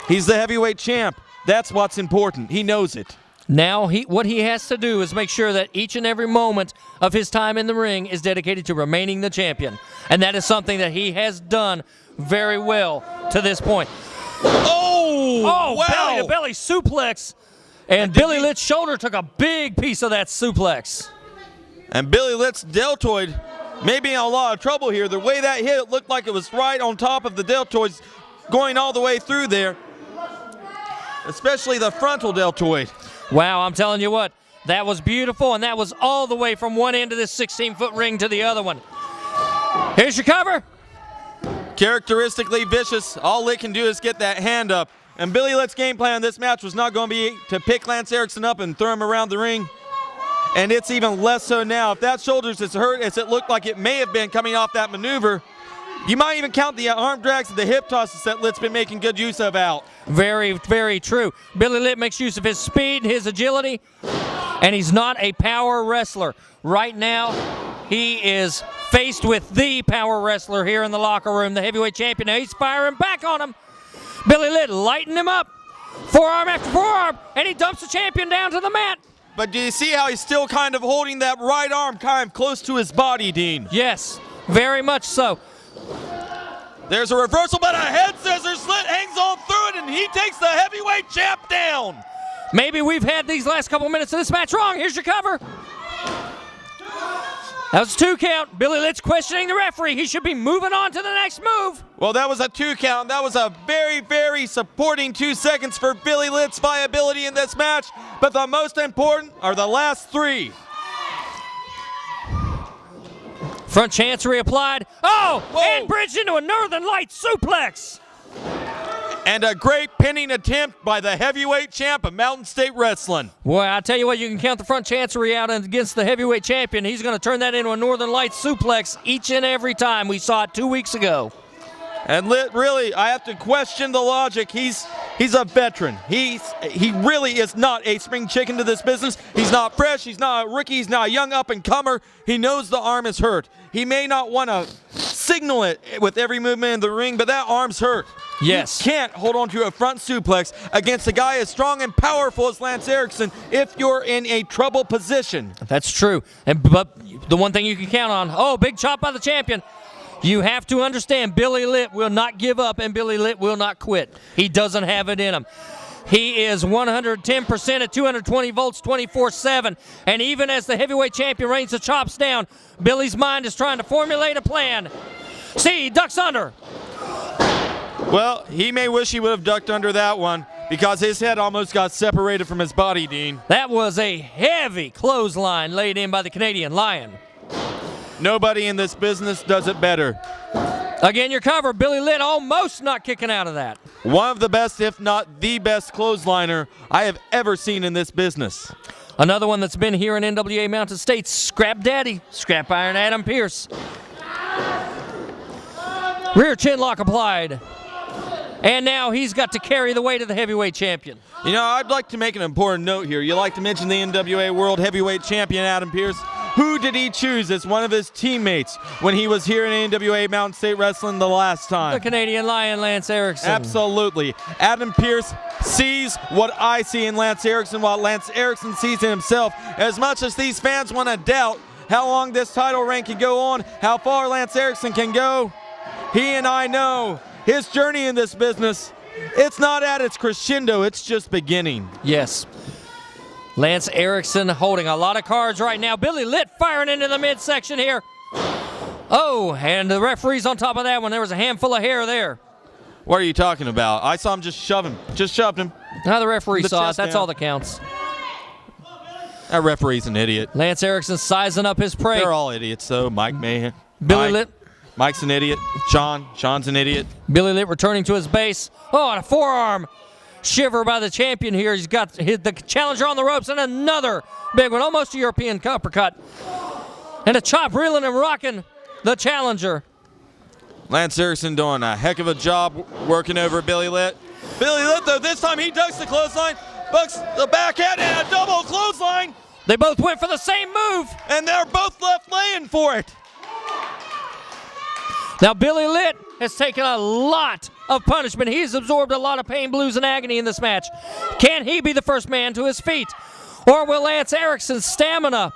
He's the heavyweight champ. That's what's important. He knows it. Now, what he has to do is make sure that each and every moment of his time in the ring is dedicated to remaining the champion. And that is something that he has done very well to this point. Oh, wow. Belly-to-belly suplex. And Billy Litt's shoulder took a big piece of that suplex. And Billy Litt's deltoid may be in a lot of trouble here. The way that hit, it looked like it was right on top of the deltoids going all the way through there, especially the frontal deltoid. Wow, I'm telling you what, that was beautiful, and that was all the way from one end of this 16-foot ring to the other one. Here's your cover. Characteristically vicious. All Litt can do is get that hand up. And Billy Litt's game plan in this match was not going to be to pick Lance Erickson up and throw him around the ring. And it's even less so now. If that shoulder's as hurt as it looked like it may have been coming off that maneuver, you might even count the arm drags and the hip tosses that Litt's been making good use of out. Very, very true. Billy Litt makes use of his speed, his agility, and he's not a power wrestler. Right now, he is faced with the power wrestler here in the locker room, the heavyweight champion. Now he's firing back on him. Billy Litt lighting him up. Forearm after forearm, and he dumps the champion down to the mat. But do you see how he's still kind of holding that right arm kind of close to his body, Dean? Yes, very much so. There's a reversal, but a head scissors slit hangs on through it, and he takes the heavyweight champ down. Maybe we've had these last couple minutes of this match wrong. Here's your cover. That was a 2 count. Billy Litt's questioning the referee. He should be moving on to the next move. Well, that was a 2 count. That was a very, very supporting 2 seconds for Billy Litt's viability in this match. But the most important are the last 3. Front chancery applied. Oh, whoa. And bridged into a Northern Lights suplex. And a great pinning attempt by the heavyweight champ of Mountain State Wrestling. Boy, I tell you what, you can count the front chancery out against the heavyweight champion. He's going to turn that into a Northern Lights suplex each and every time. We saw it 2 weeks ago. And Litt, really, I have to question the logic. He's a veteran. He really is not a spring chicken to this business. He's not fresh. He's not a rookie. He's not a young up-and-comer. He knows the arm is hurt. He may not want to signal it with every movement in the ring, but that arm's hurt. Yes. You can't hold on to a front suplex against a guy as strong and powerful as Lance Erickson if you're in a trouble position. That's true. But the one thing you can count on, big chop by the champion. You have to understand Billy Litt will not give up and Billy Litt will not quit. He doesn't have it in him. He is 110% at 220 volts 24/7. And even as the heavyweight champion rains the chops down, Billy's mind is trying to formulate a plan. See, he ducks under. Well, he may wish he would have ducked under that one because his head almost got separated from his body, Dean. That was a heavy clothesline laid in by the Canadian Lion. Nobody in this business does it better. Again, your cover, Billy Litt almost not kicking out of that. One of the best, if not the best clothesliner I have ever seen in this business. Another one that's been here in NWA Mountain State, Scrap Daddy, Scrap Iron Adam Pierce. Rear chin lock applied. And now he's got to carry the weight of the heavyweight champion. You know, I'd like to make an important note here. You like to mention the NWA World Heavyweight Champion, Adam Pierce. Who did he choose as one of his teammates when he was here in NWA Mountain State Wrestling the last time? The Canadian Lion, Lance Erickson. Absolutely. Adam Pearce sees what I see in Lance Erickson, while Lance Erickson sees in himself. As much as these fans want to doubt how long this title reign can go on, how far Lance Erickson can go, he and I know his journey in this business, it's not at its crescendo, it's just beginning. Yes. Lance Erickson holding a lot of cards right now. Billy Litt firing into the midsection here. Oh, and the referee's on top of that one. There was a handful of hair there. What are you talking about? I saw him just shove him. Just shoved him. Now the referee saw it. chest That's down. all that counts. That referee's an idiot. Lance Erickson sizing up his prey. They're all idiots, though. Mike Mayhem. Billy Litt. Mike's an idiot. Sean's an idiot. Billy Litt returning to his base. Oh, and a forearm shiver by the champion here. He's got the challenger on the ropes, and another big one, almost a European uppercut. And a chop reeling and rocking the challenger. Lance Erickson doing a heck of a job working over Billy Litt. Billy Litt, though, this time he ducks the clothesline, bucks the backhand, and a double clothesline. They both went for the same move. And they're both left laying for it. Now Billy Litt has taken a lot of punishment. He's absorbed a lot of pain, blues, and agony in this match. Can he be the first man to his feet? Or will Lance Erickson's stamina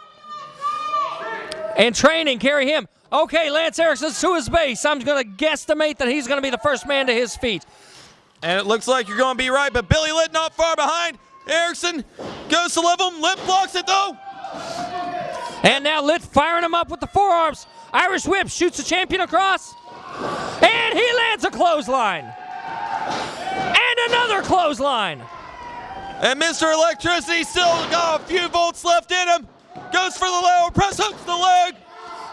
and training carry him? Okay, Lance Erickson's to his base. I'm going to guesstimate that he's going to be the first man to his feet. And it looks like you're going to be right, but Billy Litt not far behind. Erickson goes to level him. Litt blocks it, though. And now Litt firing him up with the forearms. Irish whip shoots the champion across. And he lands a clothesline. And another clothesline. And Mr. Electricity still got a few volts left in him. Goes for the leg, press hooks the leg.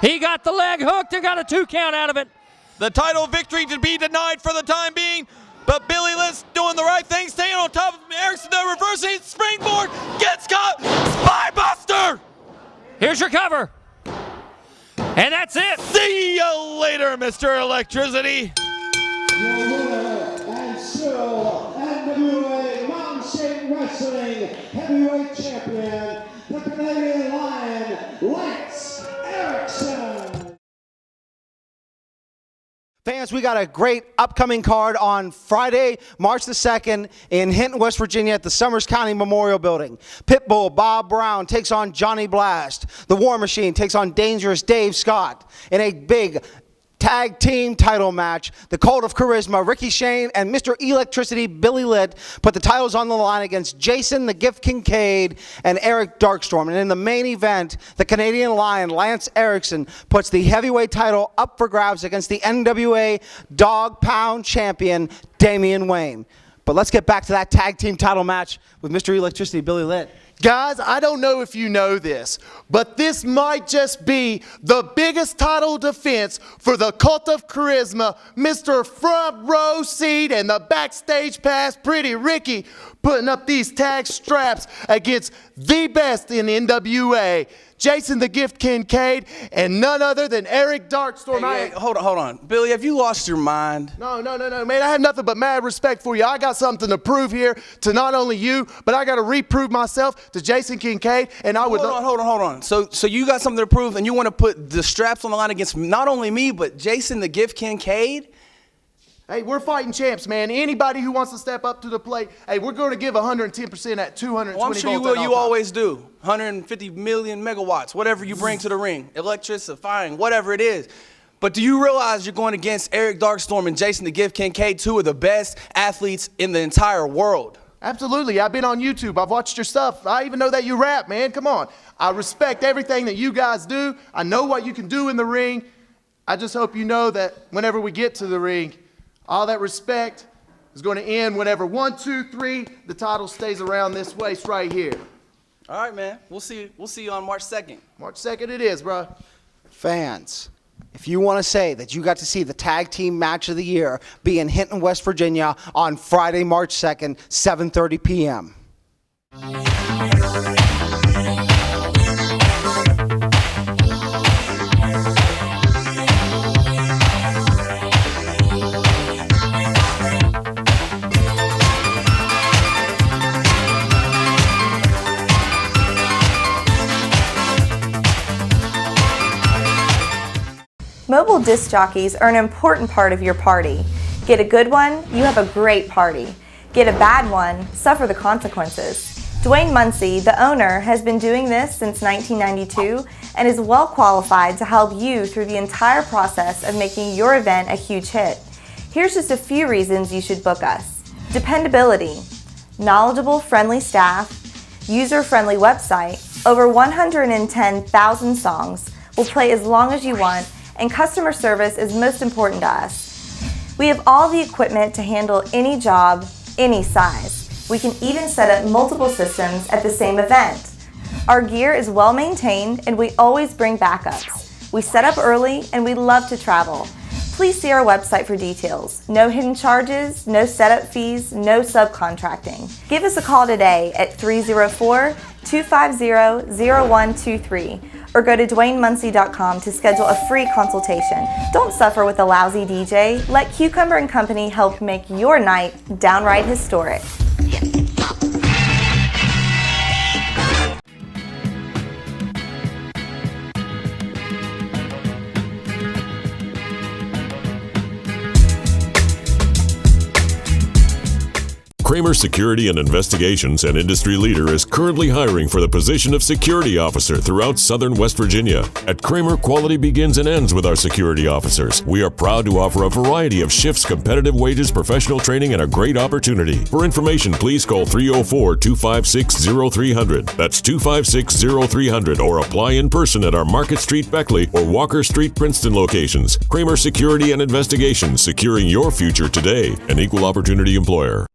He got the leg hooked and got a 2 count out of it. The title victory to be denied for the time being, but Billy Litt's doing the right thing, staying on top of Erickson, though, reversing springboard, gets caught, Spy Buster! Here's your cover. And that's it. See you later, Mr. Electricity. Your winner and still NWA Mountain State Wrestling Heavyweight Champion, the Canadian Lion, Lance Erickson. Fans, we got a great upcoming card on Friday, March the 2nd in Hinton, West Virginia at the Summers County Memorial Building. Pitbull Bob Brown takes on Johnny Blast. The War Machine takes on Dangerous Dave Scott in a big tag team title match. The Cult of Charisma, Ricky Shane and Mr. Electricity, Billy Litt, put the titles on the line against Jason the Gift Kincaid and Eric Darkstorm. And in the main event, the Canadian Lion, Lance Erickson, puts the heavyweight title up for grabs against the NWA Dog Pound champion, Damian Wayne. But let's get back to that tag team title match with Mr. Electricity, Billy Litt. Guys, I don't know if you know this, but this might just be the biggest title defense for the Cult of Charisma, Mr. Front Row Seat and the Backstage Pass, Pretty Ricky, putting up these tag straps against the best in NWA, Jason the Gift Kincaid, and none other than Eric Darkstorm. Hey, hold on. Billy, have you lost your mind? No, man. I have nothing but mad respect for you. I got something to prove here to not only you, but I got to reprove myself to Jason Kincaid, and I would... Hold on. So you got something to prove, and you want to put the straps on the line against not only me, but Jason the Gift Kincaid? Hey, we're fighting champs, man. Anybody who wants to step up to the plate, hey, we're going to give 110% at 220 I'm sure you will. You always do. 150 million megawatts, whatever you bring to the ring, electrifying, whatever it is. But do you realize you're going against Eric Darkstorm and Jason the Gift Kincaid, 2 of the best athletes in the entire world? Absolutely. I've been on YouTube. I've watched your stuff. I even know that you rap, man. Come on. I respect everything that you guys do. I know what you can do in the ring. I just hope you know that whenever we get to the ring, all that respect is going to end whenever 1, 2, 3, the title stays around this waist right here. All right, man. We'll see you on March 2nd. March 2nd it is, bro. Fans, if you want to say that you got to see the tag team match of the year be in Hinton, West Virginia on Friday, March 2nd, 7:30 p.m. Mobile disc jockeys are an important part of your party. Get a good one, you have a great party. Get a bad one, suffer the consequences. Dwayne Muncie, the owner, has been doing this since 1992 and is well qualified to help you through the entire process of making your event a huge hit. Here's just a few reasons you should book us. Dependability, knowledgeable, friendly staff, user-friendly website, over 110,000 songs, will play as long as you want, and customer service is most important to us. We have all the equipment to handle any job, any size. We can even set up multiple systems at the same event. Our gear is well maintained and we always bring backups. We set up early and we love to travel. Please see our website for details. No hidden charges, no setup fees, no subcontracting. Give us a call today at 304-250-0123 or go to DwayneMuncie.com to schedule a free consultation. Don't suffer with a lousy DJ. Let Cucumber & Company help make your night downright historic. Kramer Security and Investigations, an industry leader, is currently hiring for the position of security officer throughout southern West Virginia. At Kramer, quality begins and ends with our security officers. We are proud to offer a variety of shifts, competitive wages, professional training, and a great opportunity. For information, please call 304-256-0300. That's 256-0300, or apply in person at our Market Street Beckley or Walker Street Princeton locations. Kramer Security and Investigations, securing your future today. An equal opportunity employer.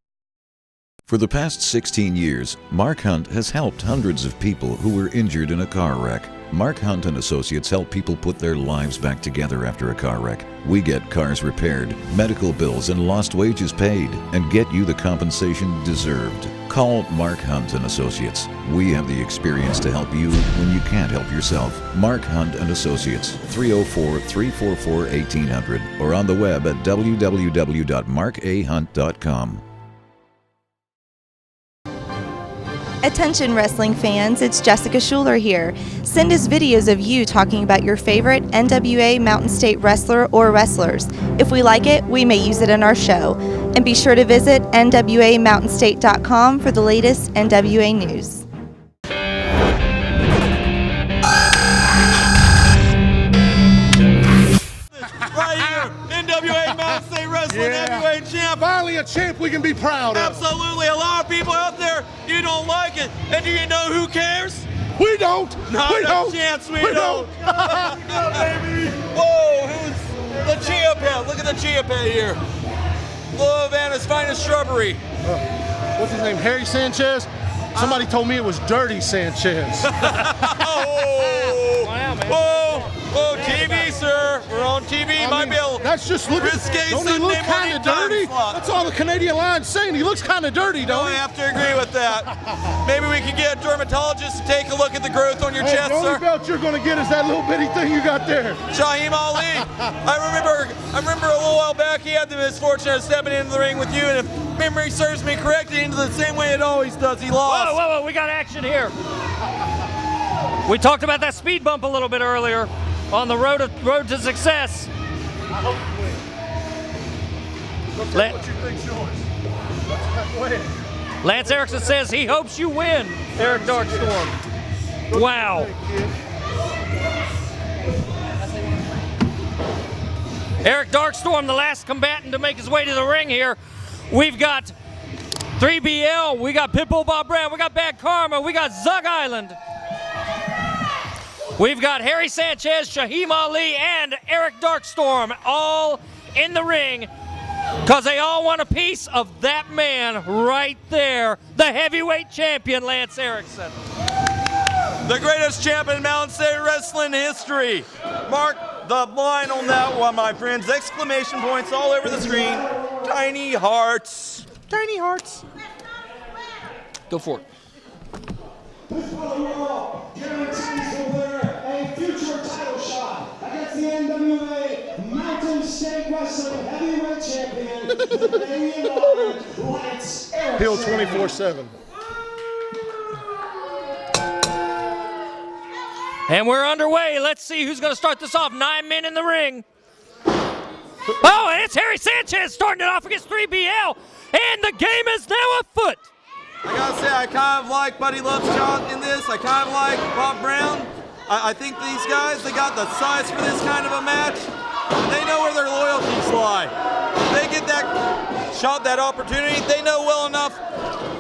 For the past 16 years, Mark Hunt has helped hundreds of people who were injured in a car wreck. Mark Hunt and Associates help people put their lives back together after a car wreck. We get cars repaired, medical bills and lost wages paid, and get you the compensation deserved. Call Mark Hunt and Associates. We have the experience to help you when you can't help yourself. Mark Hunt and Associates, 304-344-1800, or on the web at www.markahunt.com. Attention wrestling fans, it's Jessica Schuler here. Send us videos of you talking about your favorite NWA Mountain State wrestler or wrestlers. If we like it, we may use it in our show. And be sure to visit NWAMountainState.com for the latest NWA news. Right here, NWA Mountain State Wrestling Heavyweight Champ. Finally a champ we can be proud of. Absolutely. A lot of people out there, you don't like it. And do you know who cares? We don't. Not we a don't. chance we don't. Baby. Whoa, who's the Chia Pet? Look at the Chia Pet here. Little Havana's finest shrubbery. What's his name? Harry Sanchez? Somebody told me it was Dirty Sanchez. Oh. Wow, man. Whoa. Whoa, TV, sir. We're on TV. Might be a that's just looking. risque Don't he look Sunday kind morning of dirty? time slot. That's all the Canadian line's saying. He looks kind of dirty, don't I he? have to agree with that. Maybe we can get a dermatologist to take a look at the growth on your Hey, chest, the only sir. belt you're going to get is that little bitty thing you got there. Shaheem Ali. I remember a little while back he had the misfortune of stepping into the ring with you, and if memory serves me correct, into the same way it always does. He lost. Whoa, we got action here. We talked about that speed bump a little bit earlier on the road to success. I hope you win. What you think's yours? Win. Lance Erickson says he hopes you win, Eric Darkstorm. Wow. Eric Darkstorm, the last combatant to make his way to the ring here. We've got 3BL, we got Pitbull Bob Brown, we got Bad Karma, we got Zug Island. We've got Harry Sanchez, Shaheem Ali, and Eric Darkstorm all in the ring because they all want a piece of that man right there, the heavyweight champion, Lance Erickson. The greatest champion in Mountain State Wrestling history. Mark the line on that one, my friends. Exclamation points all over the screen. Tiny hearts. Tiny hearts. Go for it. This battle royal guarantees the winner a future title shot against the NWA Mountain State Wrestling Heavyweight Champion, the Canadian Lion, Lance Erickson. Hill 24/7. And we're underway. Let's see who's going to start this off. 9 men in the ring. Oh, and it's Harry Sanchez starting it off against 3BL. And the game is now afoot. I gotta say, I kind of like Buddy Love's shot in this. I kind of like Bob Brown. I think these guys, they got the size for this kind of a match. They know where their loyalties lie. They get that shot, that opportunity, they know well enough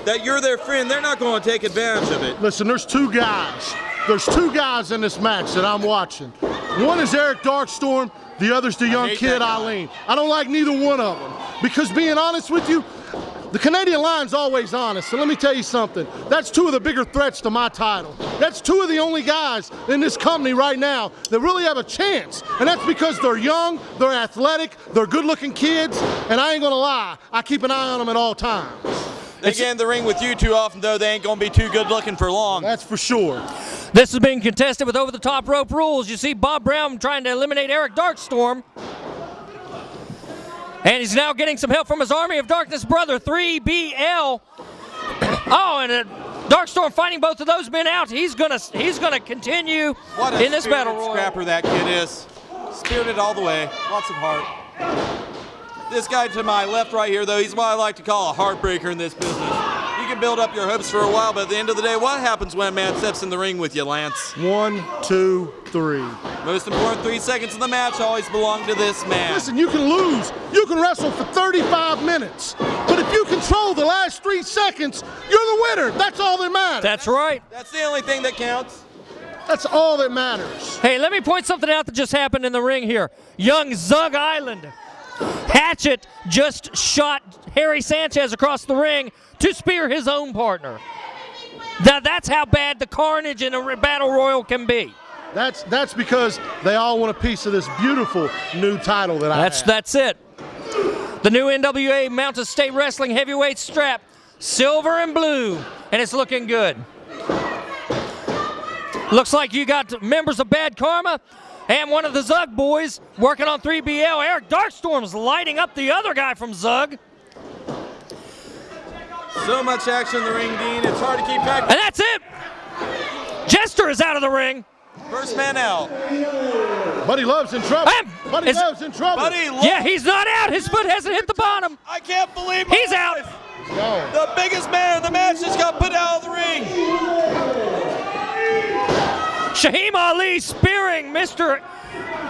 that you're their friend. They're not going to take advantage of it. Listen, there's two guys. There's two guys in this match that I'm watching. One is Eric Darkstorm, the other's the young kid Eileen. I don't like neither one of them because, being honest with you, the Canadian line's always honest. So let me tell you something. That's two of the bigger threats to my title. That's two of the only guys in this company right now that really have a chance. And that's because they're young, they're athletic, they're good-looking kids, and I ain't gonna lie, I keep an eye on them at all times. They get in the ring with you too often, though. They ain't going to be too good looking for long. That's for sure. This is being contested with over-the-top rope rules. You see Bob Brown trying to eliminate Eric Darkstorm. And he's now getting some help from his Army of Darkness brother, 3BL. Oh, and Darkstorm fighting both of those men out. He's gonna continue in this battle royal. Scrapper that kid is. Spirited all the way. Lots of heart. This guy to my left right here, though, he's what I like to call a heartbreaker in this business. You can build up your hopes for a while, but at the end of the day, what happens when a man steps in the ring with you, Lance? 1, 2, 3. Most important 3 seconds of the match always belong to this man. Listen, you can lose. You can wrestle for 35 minutes. But if you control the last 3 seconds, you're the winner. That's all that matters. That's right. That's the only thing that counts. That's all that matters. Hey, let me point something out that just happened in the ring here. Young Zug Island. Hatchet just shot Harry Sanchez across the ring to spear his own partner. Now that's how bad the carnage in a battle royal can be. That's because they all want a piece of this beautiful new title that I have. That's it. The new NWA Mountain State Wrestling Heavyweight strap, silver and blue, and it's looking good. Looks like you got members of Bad Karma and one of the Zug boys working on 3BL. Eric Darkstorm's lighting up the other guy from Zug. So much action in the ring, Dean. It's hard to keep track. And that's it. Jester is out of the ring. First man out. Buddy Love's in trouble. Buddy Love's in trouble. Yeah, he's not out. His foot hasn't hit the bottom. I can't believe he's out. The biggest man in the match just got put out of the ring. Shaheem Ali spearing Mr.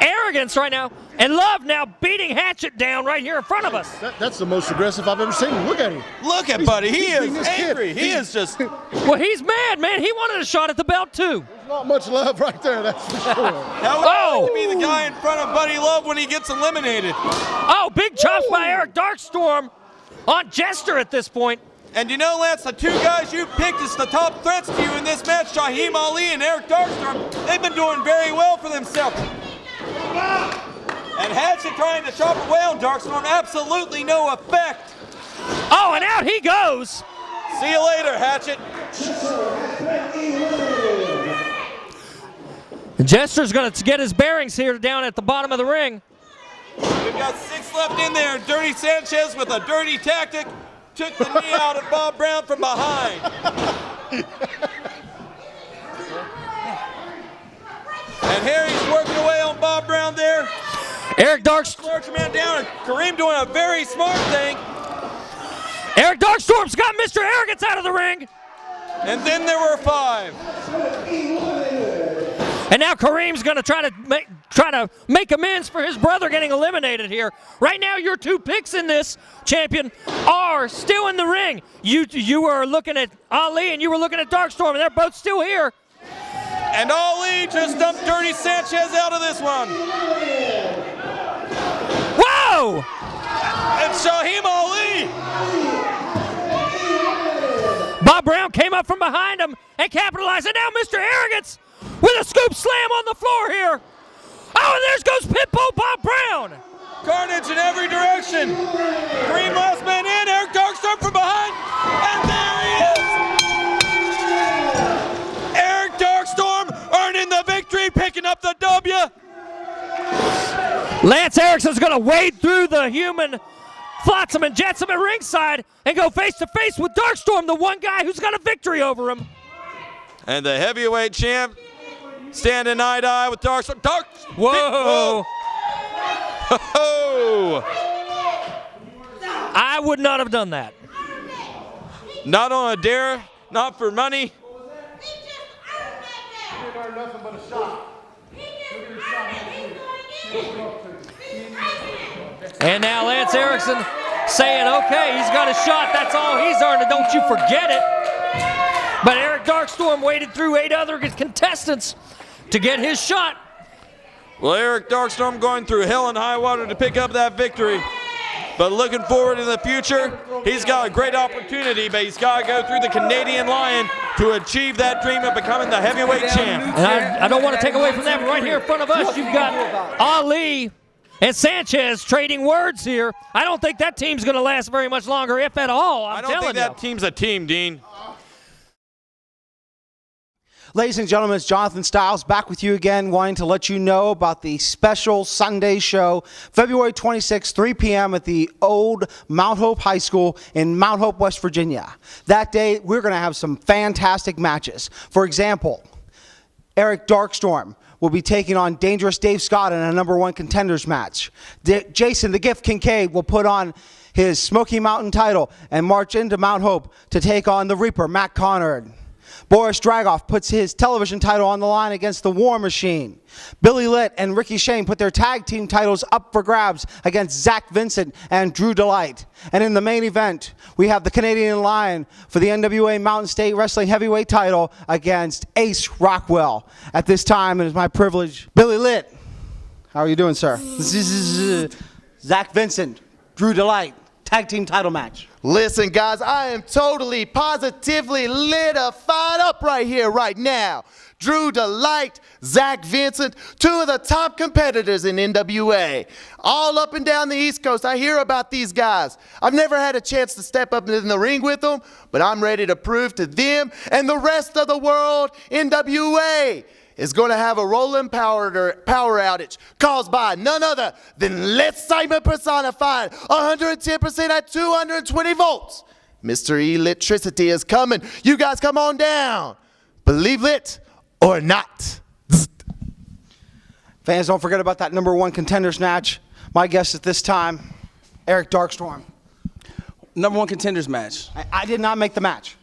Arrogance right now, and Love now beating Hatchet down right here in front of us. That's the most aggressive I've ever seen him. Look at him. Look at Buddy. He is angry. He is just... Well, he's mad, man. He wanted a shot at the belt, too. There's not much love right there, that's for sure. How would like to be the guy in front of Buddy Love when he gets eliminated? Oh, big chops by Eric Darkstorm on Jester at this point. And you know, Lance, the two guys you picked as the top threats to you in this match, Shaheem Ali and Eric Darkstorm, they've been doing very well for themselves. And Hatchet trying to chop away on Darkstorm, absolutely no effect. Oh, and out he goes. See you later, Hatchet. Jester's going to get his bearings here down at the bottom of the ring. We've got 6 left in there. Dirty Sanchez with a dirty tactic. Took the knee out of Bob Brown from behind. And Harry's working away on Bob Brown there. Eric Darkstorm. Large man down, and Kareem doing a very smart thing. Eric Darkstorm's got Mr. Arrogance out of the ring. And then there were 5. And now Kareem's going to try to make amends for his brother getting eliminated here. Right now, your 2 picks in this, champion, are still in the ring. You were looking at Ali and you were looking at Darkstorm, and they're both still here. And Ali just dumped Dirty Sanchez out of this one. Whoa! And Shaheem Ali. Bob Brown came up from behind him and capitalized. And now Mr. Arrogance with a scoop slam on the floor here. Oh, and there goes Pitbull Bob Brown. Carnage in every direction. Kareem last man in, Eric Darkstorm from behind. And there he is. Eric Darkstorm earning the victory, picking up the W. Lance Erickson's going to wade through the human flotsam and jetsam at ringside and go face-to-face with Darkstorm, the one guy who's got a victory over him. And the heavyweight champ standing eye to eye with Dark. Whoa! Oh! I would not have done that. Not on a dare, not for money. And now Lance Erickson saying, okay, he's got a shot. That's all he's earned, and don't you forget it. But Eric Darkstorm waited through 8 other contestants to get his shot. Well, Eric Darkstorm going through hell and high water to pick up that victory. But looking forward in the future, he's got a great opportunity, but he's got to go through the Canadian Lion to achieve that dream of becoming the heavyweight champ. And I don't want to take away from that, but right here in front of us, you've got Ali and Sanchez trading words here. I don't think that team's going to last very much longer, if at all. I don't think that team's a team, Dean. Ladies and gentlemen, it's Jonathan Stiles back with you again, wanting to let you know about the special Sunday show, February 26, 3 p.m. at the old Mount Hope High School in Mount Hope, West Virginia. That day, we're going to have some fantastic matches. For example, Eric Darkstorm will be taking on Dangerous Dave Scott in a #1 contenders match. Jason the Gift Kincaid will put on his Smoky Mountain title and march into Mount Hope to take on the Reaper, Matt Conard. Boris Dragoff puts his television title on the line against the War Machine. Billy Litt and Ricky Shane put their tag team titles up for grabs against Zach Vincent and Drew Delight. And in the main event, we have the Canadian Lion for the NWA Mountain State Wrestling Heavyweight title against Ace Rockwell. At this time, it is my privilege. Billy Litt, how are you doing, sir? This is Zach Vincent, Drew Delight, tag team title match. Listen, guys, I am totally, positively lit fired up right here, right now. Drew Delight, Zach Vincent, 2 of the top competitors in NWA. All up and down the East Coast, I hear about these guys. I've never had a chance to step up in the ring with them, but I'm ready to prove to them and the rest of the world NWA is going to have a rolling power outage caused by none other than Let's Simon personified, 110% at 220 volts. Mr. Electricity is coming. You guys come on down. Believe it or not. Fans, don't forget about that #1 contenders match. My guest at this time, Eric Darkstorm. #1 contenders match. I did not make the match.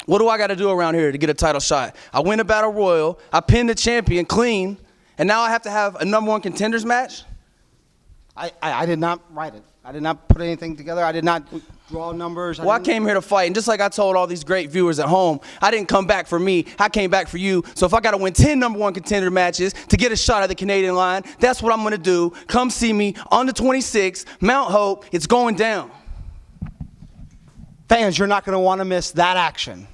What do I got to do around here to get a title shot? I win a battle royal, I pin the champion clean, and now I have to have a #1 contenders match? I did not write it. I did not put anything together. I did not draw numbers. I came here to fight, and just like I told all these great viewers at home, I didn't come back for me, I came back for you. So if I got to win 10 #1 contender matches to get a shot at the Canadian Lion, that's what I'm going to do. Come see me on the 26th, Mount Hope. It's going down. Fans, you're not going to want to miss that action.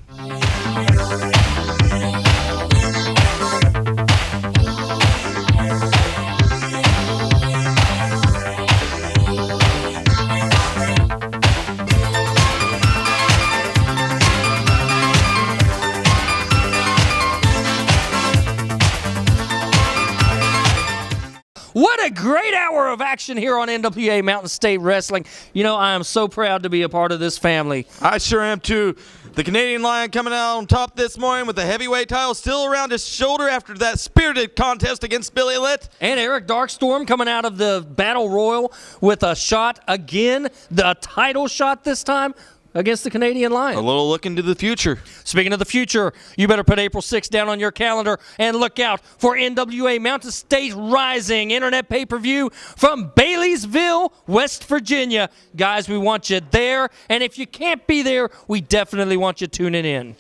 What a great hour of action here on NWA Mountain State Wrestling. You know, I am so proud to be a part of this family. I sure am too. The Canadian Lion coming out on top this morning with the heavyweight title still around his shoulder after that spirited contest against Billy Litt. And Eric Darkstorm coming out of the Battle Royal with a shot again, the title shot this time against the Canadian Lion. A little look into the future. Speaking of the future, you better put April 6th down on your calendar and look out for NWA Mountain State Rising internet pay-per-view from Baileysville, West Virginia. Guys, we want you there, and if you can't be there, we definitely want you tuning in.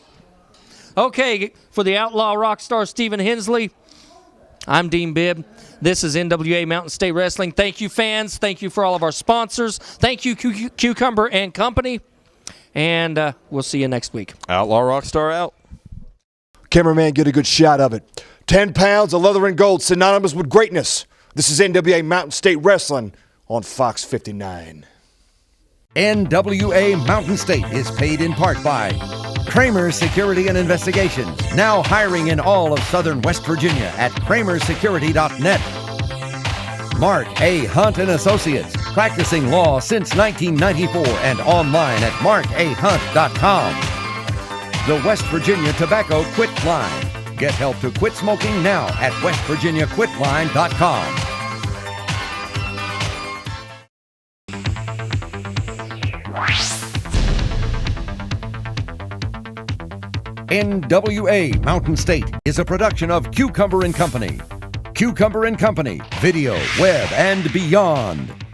Okay, for the Outlaw Rockstar Stephen Hensley, I'm Dean Bibb. This is NWA Mountain State Wrestling. Thank you, fans. Thank you for all of our sponsors. Thank you, Cucumber and Company. And we'll see you next week. Outlaw Rockstar out. Cameraman, get a good shot of it. 10 pounds of leather and gold, synonymous with greatness. This is NWA Mountain State Wrestling on Fox 59. NWA Mountain State is paid in part by Kramer Security and Investigations, now hiring in all of southern West Virginia at kramersecurity.net. Mark A. Hunt and Associates, practicing law since 1994 and online at markahunt.com. The West Virginia Tobacco Quit Line. Get help to quit smoking now at westvirginiaquitline.com. NWA Mountain State is a production of Cucumber & Company. Cucumber & Company, video, web, and beyond.